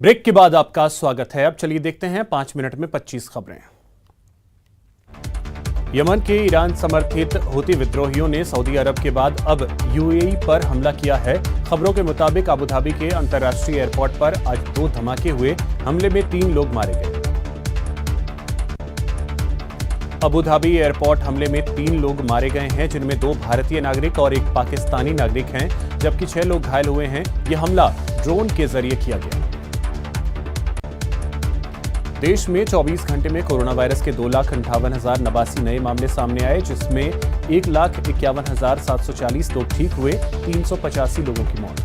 Break के बाद आपका स्वागत है। अब चलिए देखते हैं 5 मिनट में 25 खबरें। यमन के ईरान समर्थित हूती विद्रोहियों ने सऊदी अरब के बाद अब यूएई पर हमला किया है। खबरों के मुताबिक अबू धाबी के अंतर्राष्ट्रीय एयरपोर्ट पर आज 2 धमाके हुए। हमले में 3 लोग मारे गए। अबू धाबी एयरपोर्ट हमले में 3 लोग मारे गए हैं, जिनमें 2 भारतीय नागरिक और 1 पाकिस्तानी नागरिक हैं, जबकि 6 लोग घायल हुए हैं। यह हमला ड्रोन के जरिए किया गया। देश में 24 घंटे में कोरोना वायरस के 2,58,089 नए मामले सामने आए, जिसमें 1,51,740 लोग ठीक हुए, 385 लोगों की मौत।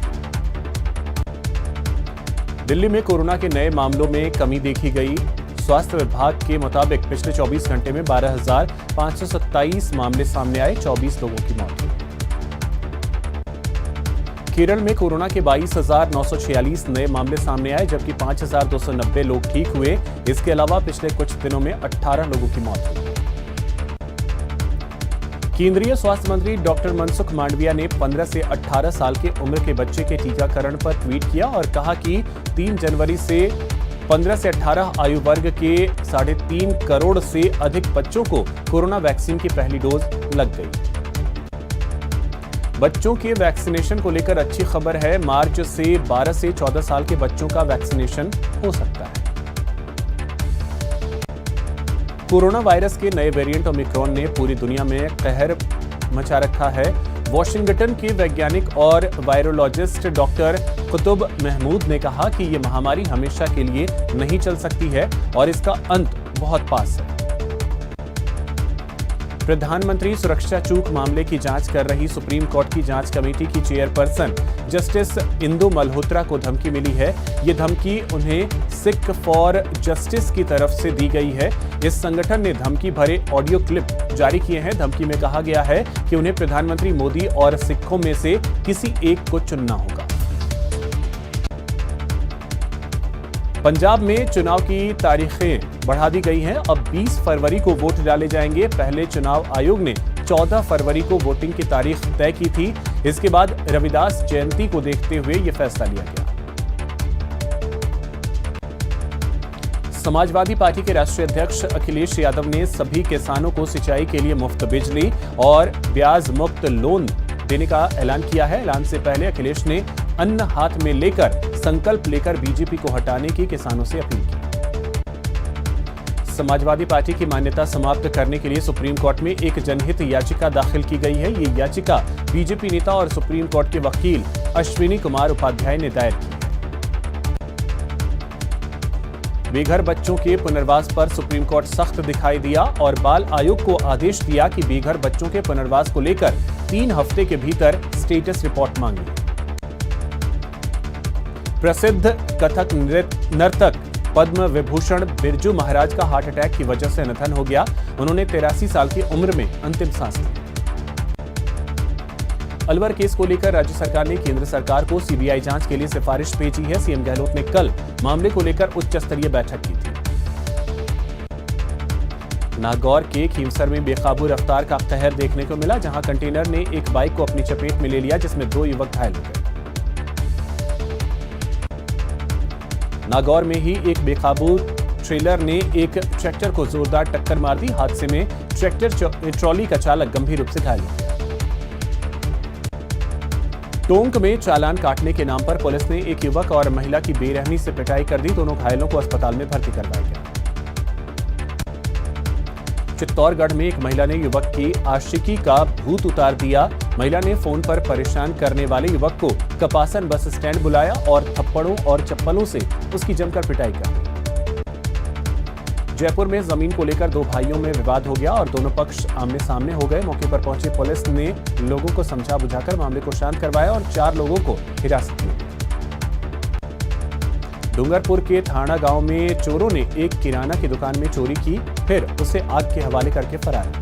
दिल्ली में कोरोना के नए मामलों में कमी देखी गई। स्वास्थ्य विभाग के मुताबिक पिछले 24 घंटे में 12,527 मामले सामने आए, 24 लोगों की मौत हुई। केरल में कोरोना के 22,946 नए मामले सामने आए, जबकि 5,290 लोग ठीक हुए। इसके अलावा पिछले कुछ दिनों में 18 लोगों की मौत हुई। केंद्रीय स्वास्थ्य मंत्री डॉक्टर मनसुख मांडविया ने 15 से 18 साल के उम्र के बच्चे के टीकाकरण पर ट्वीट किया और कहा कि 3 जनवरी से 15 से 18 आयु वर्ग के 3.5 करोड़ से अधिक बच्चों को कोरोना वैक्सीन की पहली डोज लग गई। बच्चों के वैक्सीनेशन को लेकर अच्छी खबर है। मार्च से 12 से 14 साल के बच्चों का वैक्सीनेशन हो सकता है। कोरोना वायरस के नए वेरिएंट ओमिक्रॉन ने पूरी दुनिया में कहर मचा रखा है। वॉशिंगटन के वैज्ञानिक और वायरोलॉजिस्ट डॉक्टर कुतुब महमूद ने कहा कि यह महामारी हमेशा के लिए नहीं चल सकती है और इसका अंत बहुत पास है। प्रधानमंत्री सुरक्षा चूक मामले की जांच कर रही सुप्रीम कोर्ट की जांच कमेटी की चेयरपर्सन जस्टिस इंदु मल्होत्रा को धमकी मिली है। ये धमकी उन्हें सिख फॉर जस्टिस की तरफ से दी गई है। इस संगठन ने धमकी भरे ऑडियो क्लिप जारी किए हैं। धमकी में कहा गया है कि उन्हें प्रधानमंत्री मोदी और सिखों में से किसी एक को चुनना होगा। पंजाब में चुनाव की तारीखें बढ़ा दी गई हैं। अब 20 फरवरी को वोट डाले जाएंगे। पहले चुनाव आयोग ने 14 फरवरी को वोटिंग की तारीख तय की थी। इसके बाद रविदास जयंती को देखते हुए यह फैसला लिया गया। समाजवादी पार्टी के राष्ट्रीय अध्यक्ष अखिलेश यादव ने सभी किसानों को सिंचाई के लिए मुफ्त बिजली और ब्याज मुक्त लोन देने का ऐलान किया है। ऐलान से पहले अखिलेश ने अन्न हाथ में लेकर संकल्प लेकर बीजेपी को हटाने की किसानों से अपील की। समाजवादी पार्टी की मान्यता समाप्त करने के लिए सुप्रीम कोर्ट में एक जनहित याचिका दाखिल की गई है। ये याचिका बीजेपी नेता और सुप्रीम कोर्ट के वकील अश्विनी कुमार उपाध्याय ने दायर की है। बेघर बच्चों के पुनर्वास पर सुप्रीम कोर्ट सख्त दिखाई दिया और बाल आयोग को आदेश दिया कि बेघर बच्चों के पुनर्वास को लेकर 3 हफ्ते के भीतर स्टेटस रिपोर्ट मांगी। प्रसिद्ध कथक नर्तक पद्म विभूषण बिरजू महाराज का हार्ट अटैक की वजह से निधन हो गया। उन्होंने 83 साल की उम्र में अंतिम सांस ली। अलवर केस को लेकर राज्य सरकार ने केंद्र सरकार को सीबीआई जांच के लिए सिफारिश भेजी है। सीएम गहलोत ने कल मामले को लेकर उच्च स्तरीय बैठक की थी। नागौर के खीमसर में बेकाबू रफ्तार का कहर देखने को मिला, जहां कंटेनर ने एक बाइक को अपनी चपेट में ले लिया, जिसमें 2 युवक घायल हो गए। नागौर में ही एक बेकाबू ट्रेलर ने एक ट्रैक्टर को जोरदार टक्कर मार दी। हादसे में ट्रैक्टर ट्रॉली का चालक गंभीर रूप से घायल हो गया। टोंक में चालान काटने के नाम पर पुलिस ने एक युवक और महिला की बेरहमी से पिटाई कर दी। दोनों घायलों को अस्पताल में भर्ती करवाया गया। चित्तौड़गढ़ में एक महिला ने युवक की आशिकी का भूत उतार दिया। महिला ने फोन पर परेशान करने वाले युवक को कपासन बस स्टैंड बुलाया और थप्पड़ों और चप्पलों से उसकी जमकर पिटाई कर दी। जयपुर में जमीन को लेकर 2 भाइयों में विवाद हो गया और दोनों पक्ष आमने सामने हो गए। मौके पर पहुंची पुलिस ने लोगों को समझा बुझाकर मामले को शांत करवाया और 4 लोगों को हिरासत में लिया। डूंगरपुर के थाना गांव में चोरों ने एक किराना की दुकान में चोरी की, फिर उसे आग के हवाले करके फरार हो गए।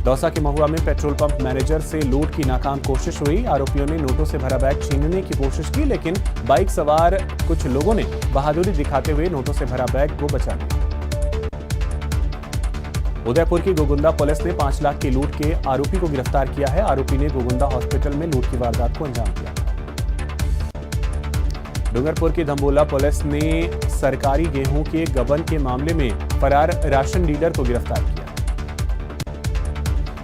दौसा के महुआ में पेट्रोल पंप मैनेजर से लूट की नाकाम कोशिश हुई। आरोपियों ने नोटों से भरा बैग छीनने की कोशिश की, लेकिन बाइक सवार कुछ लोगों ने बहादुरी दिखाते हुए नोटों से भरा बैग को बचा लिया। उदयपुर की गोगुंदा पुलिस ने 5 लाख की लूट के आरोपी को गिरफ्तार किया है। आरोपी ने गोगुंदा हॉस्पिटल में लूट की वारदात को अंजाम दिया। डूंगरपुर की धम्बोला पुलिस ने सरकारी गेहूं के गबन के मामले में फरार राशन डीलर को गिरफ्तार किया।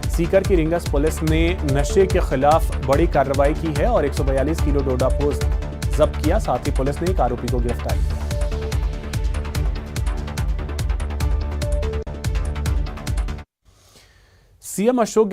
सीकर की रिंगस पुलिस ने नशे के खिलाफ बड़ी कार्रवाई की है और 142 किलो डोडा पोस्त जब्त किया। साथ ही पुलिस ने एक आरोपी को गिरफ्तार किया। सीएम अशोक